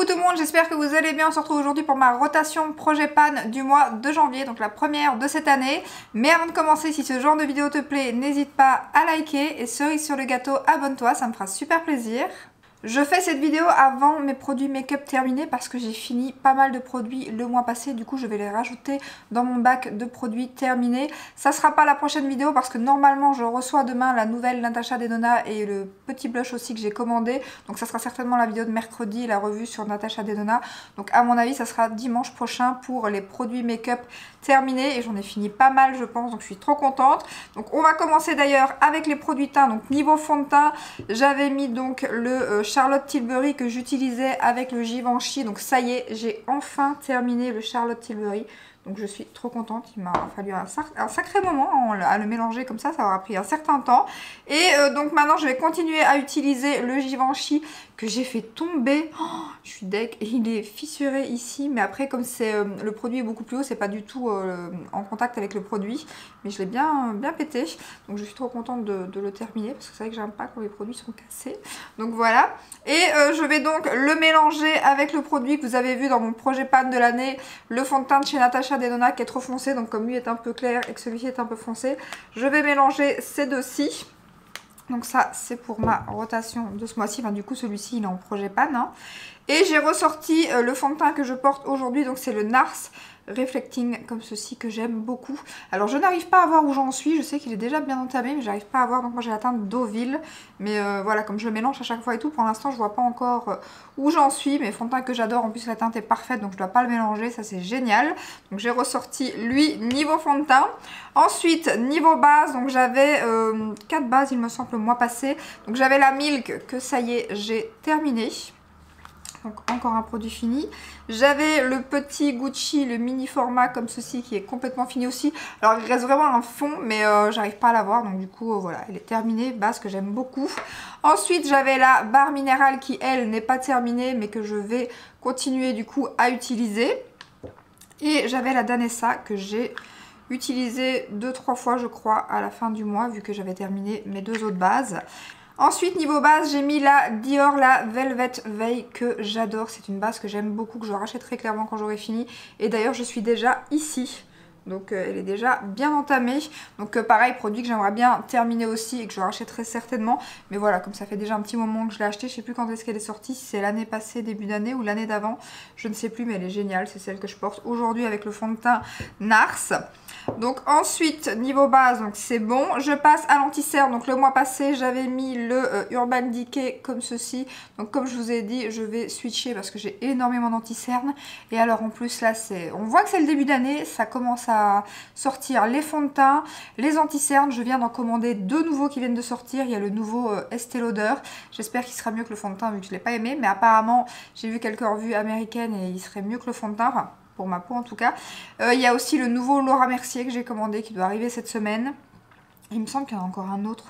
Coucou tout le monde, j'espère que vous allez bien. On se retrouve aujourd'hui pour ma rotation projet pan du mois de janvier, donc la première de cette année. Mais avant de commencer, si ce genre de vidéo te plaît, n'hésite pas à liker et cerise sur le gâteau, abonne-toi, ça me fera super plaisir. Je fais cette vidéo avant mes produits make-up terminés parce que j'ai fini pas mal de produits le mois passé. Du coup, je vais les rajouter dans mon bac de produits terminés. Ça sera pas la prochaine vidéo parce que normalement, je reçois demain la nouvelle Natasha Denona et le petit blush aussi que j'ai commandé. Donc ça sera certainement la vidéo de mercredi, la revue sur Natasha Denona. Donc à mon avis, ça sera dimanche prochain pour les produits make-up terminés. Et j'en ai fini pas mal, je pense. Donc je suis trop contente. Donc on va commencer d'ailleurs avec les produits teint. Donc niveau fond de teint, j'avais mis donc le Charlotte Tilbury que j'utilisais avec le Givenchy. Donc ça y est, j'ai enfin terminé le Charlotte Tilbury. Donc je suis trop contente, il m'a fallu un sacré moment à le mélanger comme ça aura pris un certain temps. Et donc maintenant je vais continuer à utiliser le Givenchy que j'ai fait tomber. Oh, je suis deg, il est fissuré ici, mais après comme c'est le produit est beaucoup plus haut, c'est pas du tout en contact avec le produit. Mais je l'ai bien pété, donc je suis trop contente de le terminer parce que c'est vrai que j'aime pas quand les produits sont cassés. Donc voilà, et je vais donc le mélanger avec le produit que vous avez vu dans mon projet pan de l'année, le fond de teint de chez Natasha Denona qui est trop foncé, donc comme lui est un peu clair et que celui-ci est un peu foncé, je vais mélanger ces deux-ci. Donc ça c'est pour ma rotation de ce mois-ci, enfin, du coup celui-ci il est en projet pan, hein. Et j'ai ressorti le fond de teint que je porte aujourd'hui, donc c'est le NARS Reflecting comme ceci que j'aime beaucoup. Alors je n'arrive pas à voir où j'en suis, je sais qu'il est déjà bien entamé mais j'arrive pas à voir, donc moi j'ai la teinte Deauville. Mais voilà, comme je le mélange à chaque fois et tout, pour l'instant je vois pas encore où j'en suis. Mais fond de teint que j'adore, en plus la teinte est parfaite donc je dois pas le mélanger, ça c'est génial. Donc j'ai ressorti lui niveau fond de teint. Ensuite niveau base, donc j'avais 4 bases il me semble le mois passé. Donc j'avais la Milk que ça y est j'ai terminé. Donc encore un produit fini. J'avais le petit Gucci, le mini format comme ceci qui est complètement fini aussi. Alors il reste vraiment un fond mais j'arrive pas à l'avoir. Donc du coup voilà, elle est terminée, base que j'aime beaucoup. Ensuite j'avais la barre minérale qui elle n'est pas terminée mais que je vais continuer du coup à utiliser. Et j'avais la Danessa que j'ai utilisée 2-3 fois je crois à la fin du mois vu que j'avais terminé mes deux autres bases. Ensuite niveau base j'ai mis la Dior, la Velvet Veil que j'adore. C'est une base que j'aime beaucoup, que je rachèterai clairement quand j'aurai fini. Et d'ailleurs je suis déjà ici. Donc elle est déjà bien entamée. Donc pareil, produit que j'aimerais bien terminer aussi et que je rachèterai certainement. Mais voilà, comme ça fait déjà un petit moment que je l'ai acheté, je sais plus quand est-ce qu'elle est sortie, si c'est l'année passée, début d'année ou l'année d'avant. Je ne sais plus mais elle est géniale, c'est celle que je porte aujourd'hui avec le fond de teint NARS. Donc ensuite niveau base, donc c'est bon. Je passe à l'anti-cerne. Donc le mois passé j'avais mis le Urban Decay comme ceci. Donc comme je vous ai dit, je vais switcher parce que j'ai énormément d'anti-cerne. Et alors en plus là c'est, on voit que c'est le début d'année, ça commence à sortir les fonds de teint, les anti-cernes. Je viens d'en commander deux nouveaux qui viennent de sortir. Il y a le nouveau Estée Lauder. J'espère qu'il sera mieux que le fond de teint vu que je ne l'ai pas aimé. Mais apparemment j'ai vu quelques revues américaines et il serait mieux que le fond de teint. Enfin, pour ma peau en tout cas. Il y a aussi le nouveau Laura Mercier que j'ai commandé qui doit arriver cette semaine. Il me semble qu'il y en a encore un autre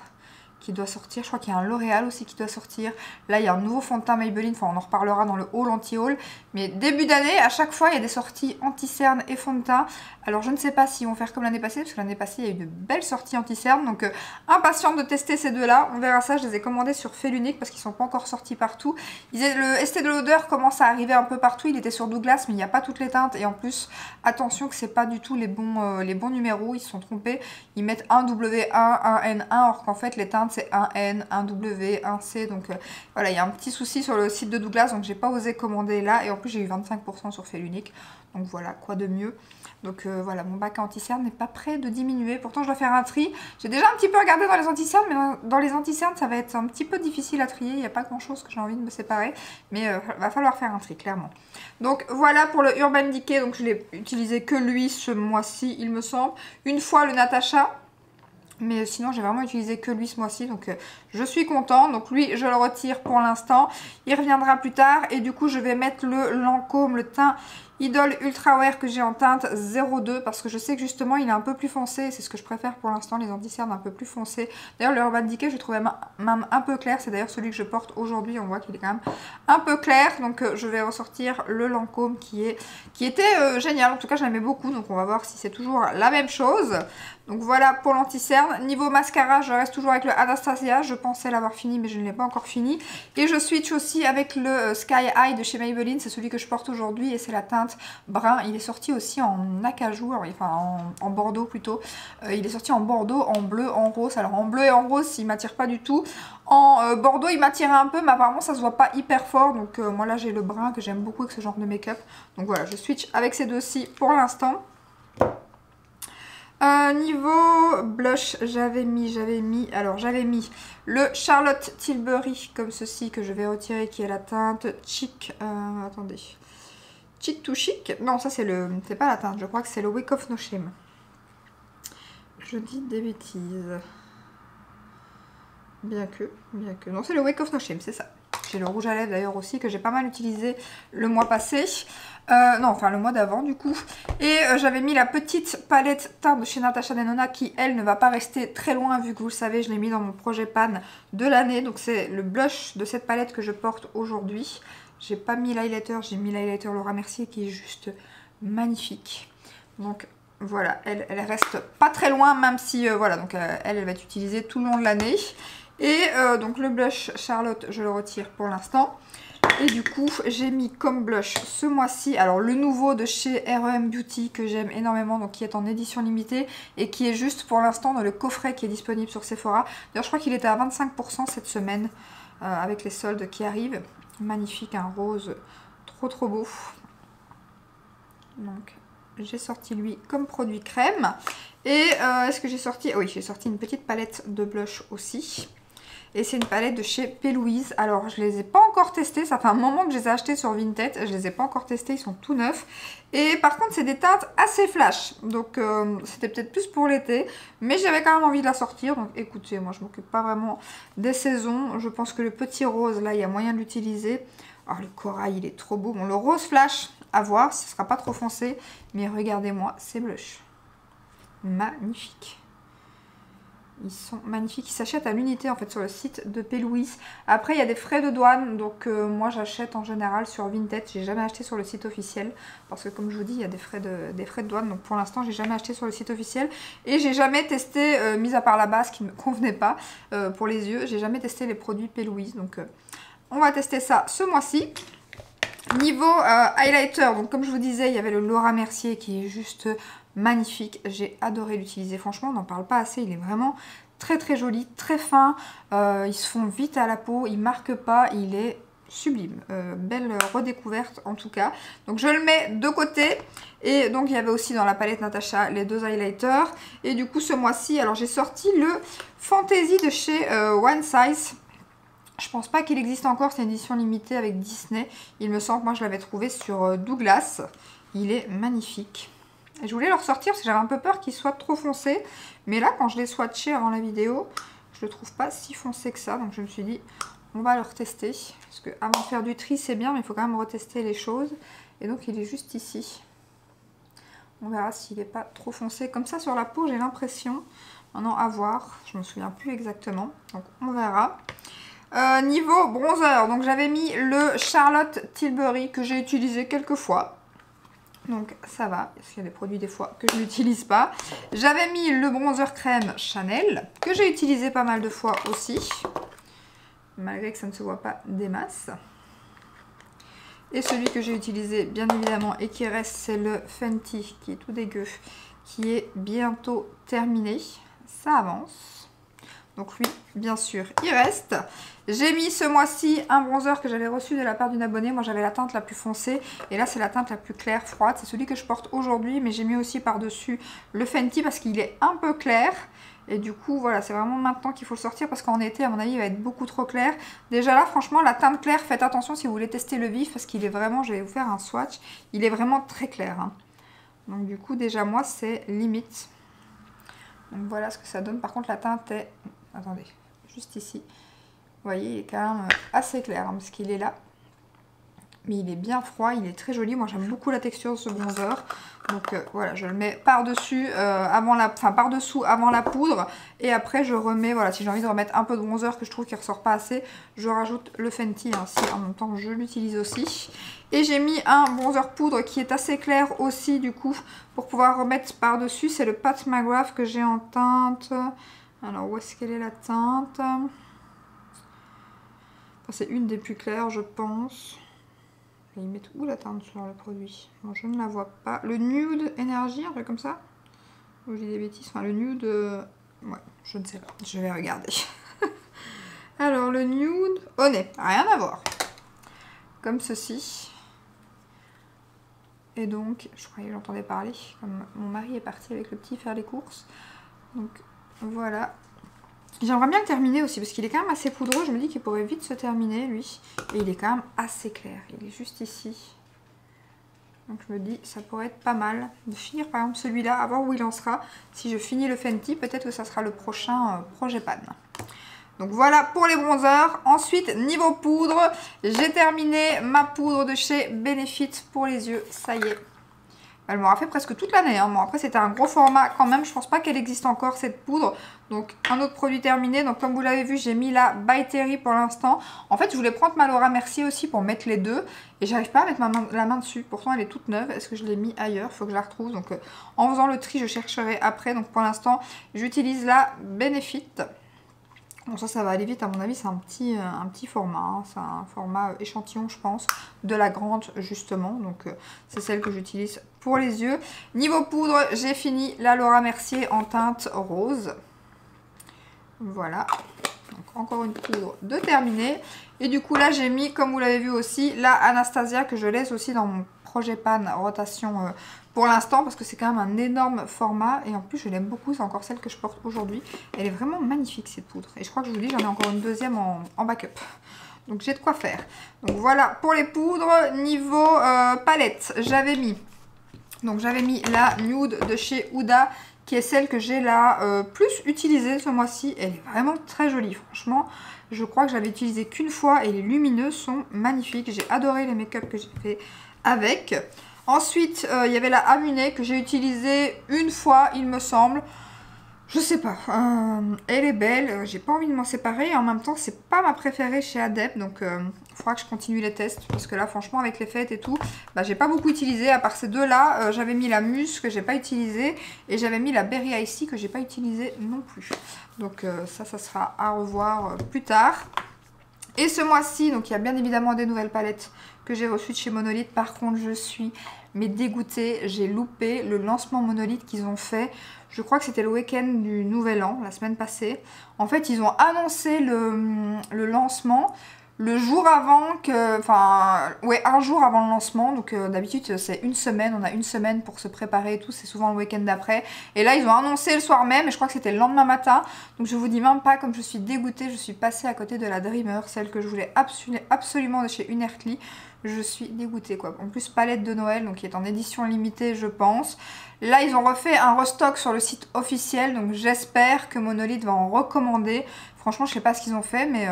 qui doit sortir. Je crois qu'il y a un L'Oréal aussi qui doit sortir. Là, il y a un nouveau fond de teint Maybelline. Enfin, on en reparlera dans le haul, anti-haul. Mais début d'année, à chaque fois, il y a des sorties anti-cerne et fond de teint. Alors, je ne sais pas s'ils vont faire comme l'année passée. Parce que l'année passée, il y a eu de belles sorties anti-cerne. Donc, impatiente de tester ces deux-là. On verra ça. Je les ai commandés sur Felunique parce qu'ils ne sont pas encore sortis partout. Le Estée Lauder commence à arriver un peu partout. Il était sur Douglas, mais il n'y a pas toutes les teintes. Et en plus, attention que c'est pas du tout les bons numéros. Ils se sont trompés. Ils mettent un W1, un N1. Alors qu'en fait, les teintes, c'est un N, un W, un C. Donc voilà, il y a un petit souci sur le site de Douglas. Donc j'ai pas osé commander là. Et en plus, j'ai eu 25% sur Felunique. Donc voilà, quoi de mieux. Donc voilà, mon bac à anti-cerne n'est pas prêt de diminuer. Pourtant, je dois faire un tri. J'ai déjà un petit peu regardé dans les anti-cernes, mais dans les anti-cernes, ça va être un petit peu difficile à trier. Il n'y a pas grand-chose que j'ai envie de me séparer. Mais va falloir faire un tri, clairement. Donc voilà pour le Urban Decay. Donc je l'ai utilisé que lui ce mois-ci, il me semble. Une fois le Natasha. Mais sinon j'ai vraiment utilisé que lui ce mois-ci, donc je suis contente. Donc lui je le retire pour l'instant, il reviendra plus tard. Et du coup je vais mettre le Lancôme, le teint Idol Ultra Wear que j'ai en teinte 02 parce que je sais que justement il est un peu plus foncé. C'est ce que je préfère pour l'instant, les anti-cernes un peu plus foncés. D'ailleurs le Urban Decay je trouvais même un peu clair. C'est d'ailleurs celui que je porte aujourd'hui. On voit qu'il est quand même un peu clair. Donc je vais ressortir le Lancôme qui était génial. En tout cas je l'aimais beaucoup. Donc on va voir si c'est toujours la même chose. Donc voilà pour l'anti-cerne. Niveau mascara, je reste toujours avec le Anastasia. Je pensais l'avoir fini mais je ne l'ai pas encore fini. Et je switch aussi avec le Sky High de chez Maybelline. C'est celui que je porte aujourd'hui et c'est la teinte brun. Il est sorti aussi en acajou, enfin en bordeaux plutôt. Il est sorti en bordeaux, en bleu, en rose. Alors en bleu et en rose, il m'attire pas du tout. En bordeaux, il m'attirait un peu, mais apparemment ça se voit pas hyper fort. Donc moi là j'ai le brun que j'aime beaucoup avec ce genre de make-up. Donc voilà, je switch avec ces deux-ci pour l'instant. Niveau blush, j'avais mis le Charlotte Tilbury comme ceci que je vais retirer qui est la teinte Chic. Attendez. Chic to Chic. Non, ça c'est pas la teinte, je crois que c'est le Wake of No Shame. Je dis des bêtises. Bien que. Non, c'est le Wake of No Shame, c'est ça. J'ai le rouge à lèvres d'ailleurs aussi que j'ai pas mal utilisé le mois passé. Non, enfin le mois d'avant du coup. Et j'avais mis la petite palette teinte de chez Natasha Denona qui, elle, ne va pas rester très loin vu que vous le savez, je l'ai mis dans mon projet pan de l'année. Donc c'est le blush de cette palette que je porte aujourd'hui. J'ai pas mis l'highlighter, j'ai mis l'highlighter Laura Mercier qui est juste magnifique. Donc voilà, elle reste pas très loin même si, voilà, donc elle va être utilisée tout le long de l'année. Et donc le blush Charlotte, je le retire pour l'instant. Et du coup, j'ai mis comme blush ce mois-ci, alors le nouveau de chez R.E.M. Beauty que j'aime énormément, donc qui est en édition limitée et qui est juste pour l'instant dans le coffret qui est disponible sur Sephora. D'ailleurs, je crois qu'il était à 25% cette semaine avec les soldes qui arrivent. Magnifique, un rose trop beau. Donc, j'ai sorti lui comme produit crème. Et est-ce que j'ai sorti... Oui, j'ai sorti une petite palette de blush aussi. Et c'est une palette de chez P. Louise. Alors, je les ai pas encore testés. Ça fait un moment que je les ai achetés sur Vinted. Je les ai pas encore testés. Ils sont tout neufs. Et par contre, c'est des teintes assez flash. Donc, c'était peut-être plus pour l'été. Mais j'avais quand même envie de la sortir. Donc, écoutez, moi, je m'occupe pas vraiment des saisons. Je pense que le petit rose, là, il y a moyen de l'utiliser. Alors, le corail, il est trop beau. Bon, le rose flash, à voir. Ce sera pas trop foncé. Mais regardez-moi ces blushs. Magnifique. Ils sont magnifiques, ils s'achètent à l'unité en fait sur le site de P. Louise. Après il y a des frais de douane, donc moi j'achète en général sur Vinted. J'ai jamais acheté sur le site officiel parce que comme je vous dis il y a des frais de douane. Donc pour l'instant j'ai jamais acheté sur le site officiel. Et j'ai jamais testé, mis à part la base qui ne me convenait pas pour les yeux, j'ai jamais testé les produits P. Louise. Donc on va tester ça ce mois-ci. Niveau highlighter, donc comme je vous disais, il y avait le Laura Mercier qui est juste magnifique. J'ai adoré l'utiliser. Franchement, on n'en parle pas assez. Il est vraiment très joli, très fin. Ils se font vite à la peau. Il ne marque pas. Il est sublime. Belle redécouverte en tout cas. Donc je le mets de côté. Et donc il y avait aussi dans la palette Natasha les deux highlighters. Et du coup ce mois-ci, alors j'ai sorti le Fantasy de chez One Size. Je pense pas qu'il existe encore, c'est une édition limitée avec Disney. Il me semble que moi je l'avais trouvé sur Douglas. Il est magnifique. Et je voulais le ressortir parce que j'avais un peu peur qu'il soit trop foncé. Mais là, quand je l'ai swatché avant la vidéo, je le trouve pas si foncé que ça. Donc je me suis dit, on va le retester. Parce que avant de faire du tri, c'est bien, mais il faut quand même retester les choses. Et donc il est juste ici. On verra s'il n'est pas trop foncé. Comme ça sur la peau, j'ai l'impression. Maintenant, à voir. Je me souviens plus exactement. Donc on verra. Niveau bronzer, donc j'avais mis le Charlotte Tilbury que j'ai utilisé quelques fois. Donc ça va, parce qu'il y a des produits des fois que je n'utilise pas. J'avais mis le bronzer crème Chanel, que j'ai utilisé pas mal de fois aussi. Malgré que ça ne se voit pas des masses. Et celui que j'ai utilisé bien évidemment et qui reste, c'est le Fenty, qui est tout dégueu, qui est bientôt terminé. Ça avance. Donc lui, bien sûr, il reste. J'ai mis ce mois-ci un bronzer que j'avais reçu de la part d'une abonnée. Moi, j'avais la teinte la plus foncée. Et là, c'est la teinte la plus claire, froide. C'est celui que je porte aujourd'hui. Mais j'ai mis aussi par-dessus le Fenty parce qu'il est un peu clair. Et du coup, voilà, c'est vraiment maintenant qu'il faut le sortir. Parce qu'en été, à mon avis, il va être beaucoup trop clair. Déjà là, franchement, la teinte claire, faites attention si vous voulez tester le vif. Parce qu'il est vraiment, je vais vous faire un swatch. Il est vraiment très clair. Hein. Donc du coup, déjà, moi, c'est limite. Donc voilà ce que ça donne. Par contre, la teinte est... Attendez, juste ici. Vous voyez, il est quand même assez clair, hein, parce qu'il est là. Mais il est bien froid, il est très joli. Moi j'aime beaucoup la texture de ce bronzer. Donc voilà, je le mets par-dessus, par-dessous avant la poudre. Et après je remets, voilà, si j'ai envie de remettre un peu de bronzer que je trouve qu'il ressort pas assez, je rajoute le Fenty, ainsi en même temps je l'utilise aussi. Et j'ai mis un bronzer poudre qui est assez clair aussi du coup, pour pouvoir remettre par-dessus. C'est le Pat McGrath que j'ai en teinte. Alors où est-ce qu'elle est la teinte? C'est une des plus claires je pense. Ils mettent où la teinte sur le produit? Bon, je ne la vois pas. Le Nude Energy, un truc comme ça? Ou j'ai des bêtises? Enfin, le Nude... Ouais, je ne sais pas. Je vais regarder. Alors, le Nude... Honnête, rien à voir. Comme ceci. Et donc, je croyais que j'entendais parler. Comme mon mari est parti avec le petit faire les courses. Donc, voilà. J'aimerais bien le terminer aussi parce qu'il est quand même assez poudreux. Je me dis qu'il pourrait vite se terminer lui. Et il est quand même assez clair. Il est juste ici. Donc je me dis ça pourrait être pas mal de finir par exemple celui-là, à voir où il en sera. Si je finis le Fenty, peut-être que ça sera le prochain projet pan. Donc voilà pour les bronzers. Ensuite niveau poudre, j'ai terminé ma poudre de chez Benefit pour les yeux. Ça y est. Elle m'aura fait presque toute l'année. Hein. Bon, après, c'était un gros format quand même. Je pense pas qu'elle existe encore, cette poudre. Donc, un autre produit terminé. Donc, comme vous l'avez vu, j'ai mis la By Terry pour l'instant. En fait, je voulais prendre ma Laura Mercier aussi pour mettre les deux. Et j'arrive pas à mettre la main dessus. Pourtant, elle est toute neuve. Est-ce que je l'ai mis ailleurs? Il faut que je la retrouve. Donc, en faisant le tri, je chercherai après. Donc, pour l'instant, j'utilise la Benefit. Bon, ça va aller vite, à mon avis, c'est un petit format, hein. C'est un format échantillon, je pense, de la grande, justement. Donc, c'est celle que j'utilise pour les yeux. Niveau poudre, j'ai fini la Laura Mercier en teinte rose. Voilà. Donc, encore une poudre de terminée. Et du coup, là, j'ai mis, comme vous l'avez vu aussi, la Anastasia que je laisse aussi dans mon projet pan rotation pour l'instant parce que c'est quand même un énorme format et en plus je l'aime beaucoup, c'est encore celle que je porte aujourd'hui. Elle est vraiment magnifique cette poudre et je crois que je vous dis j'en ai encore une deuxième en backup. Donc j'ai de quoi faire. Donc voilà pour les poudres. Niveau palette, j'avais mis la Nude de chez Huda qui est celle que j'ai la plus utilisée ce mois-ci. Elle est vraiment très jolie franchement. Je crois que j'avais utilisé qu'une fois et les lumineux sont magnifiques. J'ai adoré les make-up que j'ai fait avec. Ensuite, il y avait la Amunet que j'ai utilisée une fois, il me semble. Je sais pas. Elle est belle. J'ai pas envie de m'en séparer. Et en même temps, c'est pas ma préférée chez Adep. Donc, il faudra que je continue les tests. Parce que là, franchement, avec les fêtes et tout, bah, j'ai pas beaucoup utilisé. À part ces deux-là, j'avais mis la Mousse que j'ai pas utilisée. Et j'avais mis la Berry Icy que j'ai pas utilisée non plus. Donc, ça sera à revoir plus tard. Et ce mois-ci, donc il y a bien évidemment des nouvelles palettes que j'ai reçues de chez Monolith. Par contre, je suis dégoûtée. J'ai loupé le lancement Monolith qu'ils ont fait. Je crois que c'était le week-end du Nouvel An, la semaine passée. En fait, ils ont annoncé le lancement le jour avant que... Enfin, ouais, un jour avant le lancement. Donc d'habitude, c'est une semaine. On a une semaine pour se préparer et tout. C'est souvent le week-end d'après. Et là, ils ont annoncé le soir même. Et je crois que c'était le lendemain matin. Donc je vous dis même pas comme je suis dégoûtée. Je suis passée à côté de la Dreamer. Celle que je voulais absolument de chez Unearthly. Je suis dégoûtée quoi. En plus, palette de Noël. Donc qui est en édition limitée, je pense. Là, ils ont refait un restock sur le site officiel. Donc j'espère que Monolith va en recommander. Franchement, je sais pas ce qu'ils ont fait, mais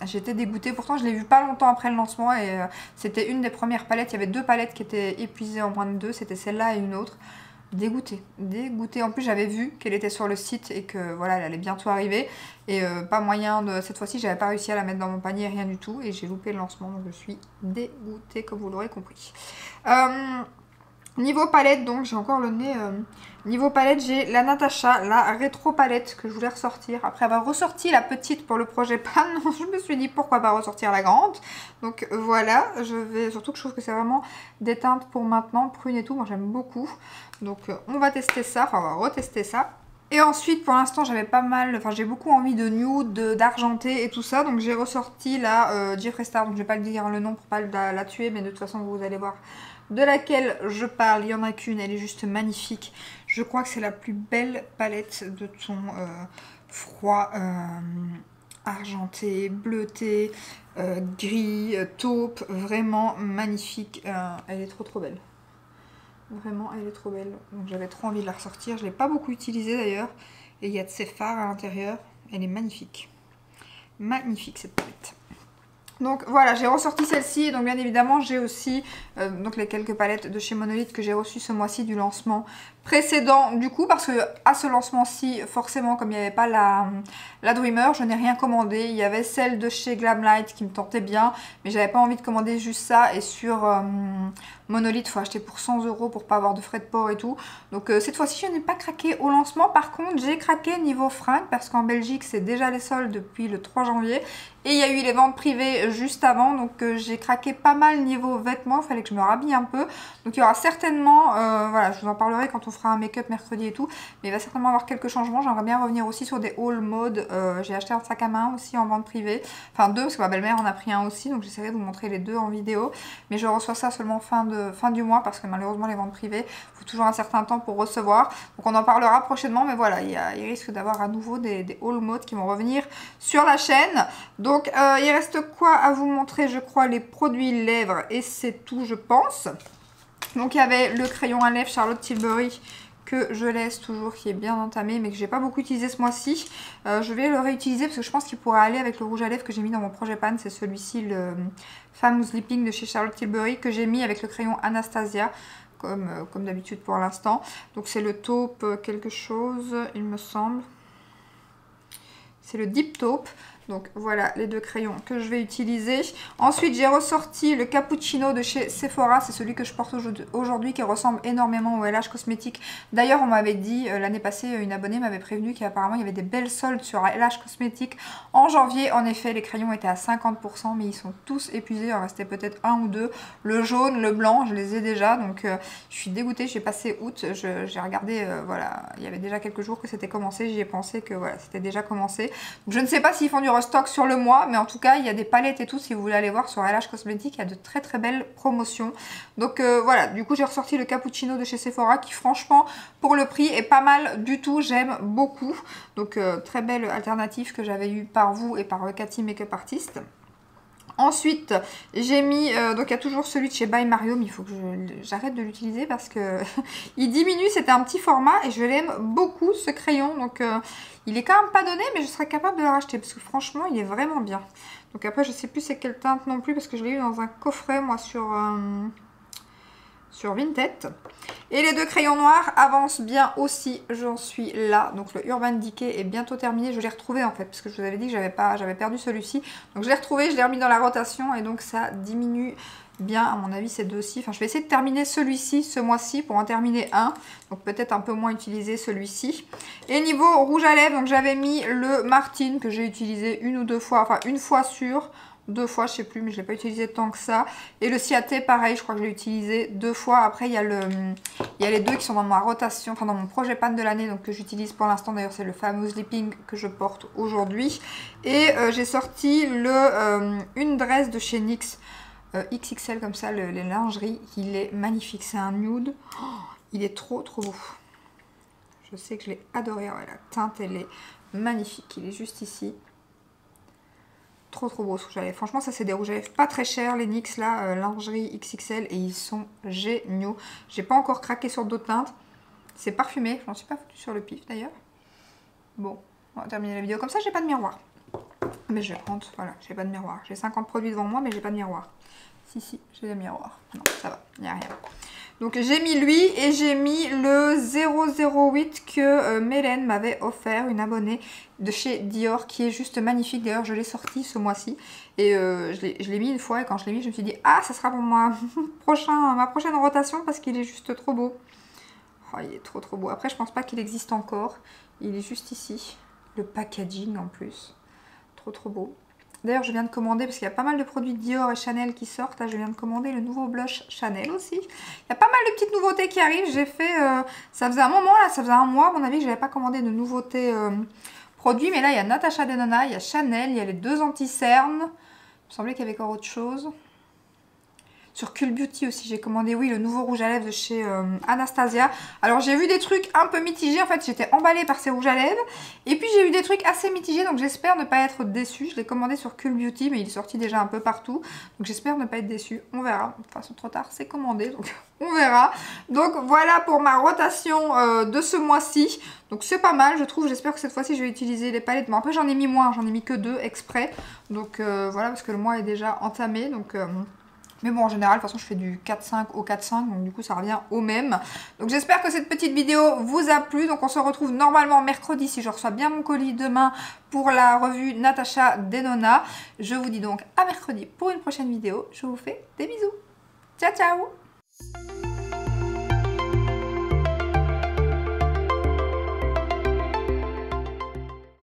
j'étais dégoûtée. Pourtant, je l'ai vu pas longtemps après le lancement et c'était une des premières palettes. Il y avait deux palettes qui étaient épuisées en moins de deux. C'était celle-là et une autre. Dégoûtée, dégoûtée. En plus, j'avais vu qu'elle était sur le site et que voilà, elle allait bientôt arriver. Et pas moyen de... Cette fois-ci, j'avais pas réussi à la mettre dans mon panier, rien du tout. Et j'ai loupé le lancement, donc je suis dégoûtée, comme vous l'aurez compris. Niveau palette, donc j'ai encore le nez... Niveau palette, j'ai la Natasha, la rétro palette que je voulais ressortir. Après avoir ressorti la petite pour le projet pan, je me suis dit pourquoi pas ressortir la grande. Donc voilà, je vais... Surtout que je trouve que c'est vraiment des teintes pour maintenant, prune et tout. Moi j'aime beaucoup. Donc on va tester ça, enfin on va retester ça. Et ensuite, pour l'instant, j'avais pas mal, enfin j'ai beaucoup envie de nude, d'argenté et tout ça. Donc j'ai ressorti la Jeffree Star, donc je vais pas le dire le nom pour pas la tuer, mais de toute façon vous allez voir de laquelle je parle. Il y en a qu'une, elle est juste magnifique. Je crois que c'est la plus belle palette de ton froid argenté, bleuté, gris, taupe, vraiment magnifique. Elle est trop belle. Vraiment, elle est trop belle. Donc j'avais trop envie de la ressortir. Je ne l'ai pas beaucoup utilisée d'ailleurs. Et il y a de ses fards à l'intérieur. Elle est magnifique. Magnifique cette palette. Donc voilà, j'ai ressorti celle-ci. Donc bien évidemment, j'ai aussi donc les quelques palettes de chez Monolith que j'ai reçues ce mois-ci du lancement précédent. Du coup, parce que à ce lancement-ci, forcément, comme il n'y avait pas la Dreamer, je n'ai rien commandé. Il y avait celle de chez Glamlight qui me tentait bien, mais j'avais pas envie de commander juste ça. Et sur Monolith, il faut acheter pour 100 € pour pas avoir de frais de port et tout. Donc cette fois-ci, je n'ai pas craqué au lancement. Par contre, j'ai craqué niveau fringues parce qu'en Belgique, c'est déjà les soldes depuis le 3 janvier. Et il y a eu les ventes privées juste avant, donc j'ai craqué pas mal niveau vêtements, il fallait que je me rhabille un peu. Donc il y aura certainement, voilà, je vous en parlerai quand on fera un make-up mercredi et tout, mais il va certainement avoir quelques changements. J'aimerais bien revenir aussi sur des haul mode. J'ai acheté un sac à main aussi en vente privée, enfin deux, parce que ma belle-mère en a pris un aussi, donc j'essaierai de vous montrer les deux en vidéo. Mais je reçois ça seulement fin du mois, parce que malheureusement les ventes privées, il faut toujours un certain temps pour recevoir. Donc on en parlera prochainement, mais voilà, il risque d'avoir à nouveau des haul mode qui vont revenir sur la chaîne. Donc il reste quoi à vous montrer? Je crois les produits lèvres et c'est tout, je pense. Donc il y avait le crayon à lèvres Charlotte Tilbury que je laisse toujours, qui est bien entamé mais que j'ai pas beaucoup utilisé ce mois-ci. Je vais le réutiliser parce que je pense qu'il pourrait aller avec le rouge à lèvres que j'ai mis dans mon projet pan. C'est celui-ci, le Femme Sleeping de chez Charlotte Tilbury, que j'ai mis avec le crayon Anastasia comme d'habitude pour l'instant. Donc c'est le taupe quelque chose, il me semble. C'est le Deep Taupe. Donc voilà les deux crayons que je vais utiliser. Ensuite j'ai ressorti le Cappuccino de chez Sephora. C'est celui que je porte aujourd'hui, qui ressemble énormément au LH Cosmétique. D'ailleurs on m'avait dit l'année passée, une abonnée m'avait prévenu qu'apparemment il y avait des belles soldes sur LH Cosmétique en janvier. En effet les crayons étaient à 50% mais ils sont tous épuisés. Il en restait peut-être un ou deux. Le jaune, le blanc je les ai déjà. Donc je suis dégoûtée. J'ai passé août. J'ai regardé, voilà, il y avait déjà quelques jours que c'était commencé. J'y ai pensé que voilà, c'était déjà commencé. Donc, je ne sais pas s'ils font du stock sur le mois, mais en tout cas il y a des palettes et tout. Si vous voulez aller voir sur LH Cosmétique, il y a de très très belles promotions. Donc voilà, du coup j'ai ressorti le Cappuccino de chez Sephora qui franchement pour le prix est pas mal du tout, j'aime beaucoup. Donc très belle alternative que j'avais eue par vous et par Cathy Makeup Artist. Ensuite, j'ai mis, donc il y a toujours celui de chez By Mario, mais il faut que j'arrête de l'utiliser parce que il diminue, c'était un petit format et je l'aime beaucoup ce crayon. Donc il est quand même pas donné, mais je serais capable de le racheter parce que franchement il est vraiment bien. Donc après je sais plus c'est quelle teinte non plus parce que je l'ai eu dans un coffret moi sur Vinted. Et les deux crayons noirs avancent bien aussi, j'en suis là. Donc le Urban Decay est bientôt terminé. Je l'ai retrouvé en fait, parce que je vous avais dit que j'avais perdu celui-ci. Donc je l'ai retrouvé, je l'ai remis dans la rotation et donc ça diminue bien, à mon avis, ces deux-ci. Enfin, je vais essayer de terminer celui-ci ce mois-ci pour en terminer un. Donc peut-être un peu moins utiliser celui-ci. Et niveau rouge à lèvres, donc j'avais mis le Martine que j'ai utilisé une ou deux fois, enfin une fois sur... deux fois, je sais plus, mais je ne l'ai pas utilisé tant que ça. Et le Ciaté, pareil, je crois que je l'ai utilisé deux fois. Après, il y a les deux qui sont dans ma rotation, enfin dans mon projet pan de l'année, donc que j'utilise pour l'instant. D'ailleurs, c'est le fameux Sleeping que je porte aujourd'hui. Et j'ai sorti une dress de chez NYX, XXL comme ça, les lingeries. Il est magnifique, c'est un nude. Oh, il est trop trop beau. Je sais que je l'ai adoré. Ouais, la teinte, elle est magnifique. Il est juste ici. Trop trop beau ce rouge à lèvres. Franchement ça c'est des rouges à lèvres pas très chers les NYX là, lingerie XXL, et ils sont géniaux. J'ai pas encore craqué sur d'autres teintes. C'est parfumé, j'en suis pas foutue sur le pif d'ailleurs. Bon, on va terminer la vidéo comme ça, j'ai pas de miroir. Mais je vais prendre, voilà, j'ai pas de miroir. J'ai 50 produits devant moi mais j'ai pas de miroir. Si, j'ai des miroirs. Non, ça va, il n'y a rien. Donc j'ai mis lui et j'ai mis le 008 que Mélène m'avait offert, une abonnée de chez Dior, qui est juste magnifique. D'ailleurs je l'ai sorti ce mois-ci et je l'ai mis une fois, et quand je l'ai mis je me suis dit ah ça sera pour ma prochaine rotation parce qu'il est juste trop beau. Oh, il est trop trop beau. Après je pense pas qu'il existe encore, il est juste ici. Le packaging en plus, trop trop beau. D'ailleurs, je viens de commander, parce qu'il y a pas mal de produits Dior et Chanel qui sortent. Là, je viens de commander le nouveau blush Chanel aussi. Il y a pas mal de petites nouveautés qui arrivent. J'ai fait, ça faisait un moment, là, ça faisait un mois, à mon avis, que je n'avais pas commandé de nouveautés produits. Mais là, il y a Natasha Denona, il y a Chanel, il y a les deux anti-cernes. Il me semblait qu'il y avait encore autre chose. Sur Cool Beauty aussi, j'ai commandé, oui, le nouveau rouge à lèvres de chez Anastasia. Alors j'ai vu des trucs un peu mitigés, en fait j'étais emballée par ces rouges à lèvres. Et puis j'ai eu des trucs assez mitigés, donc j'espère ne pas être déçue. Je l'ai commandé sur Cool Beauty, mais il est sorti déjà un peu partout. Donc j'espère ne pas être déçue, on verra. De toute façon trop tard, c'est commandé, donc on verra. Donc voilà pour ma rotation de ce mois-ci. Donc c'est pas mal, je trouve. J'espère que cette fois-ci je vais utiliser les palettes. Bon après j'en ai mis moins, j'en ai mis que 2 exprès. Donc voilà, parce que le mois est déjà entamé. Donc... mais bon, en général, de toute façon, je fais du 4-5 au 4-5, donc du coup, ça revient au même. Donc j'espère que cette petite vidéo vous a plu. Donc on se retrouve normalement mercredi, si je reçois bien mon colis demain, pour la revue Natasha Denona. Je vous dis donc à mercredi pour une prochaine vidéo. Je vous fais des bisous. Ciao, ciao!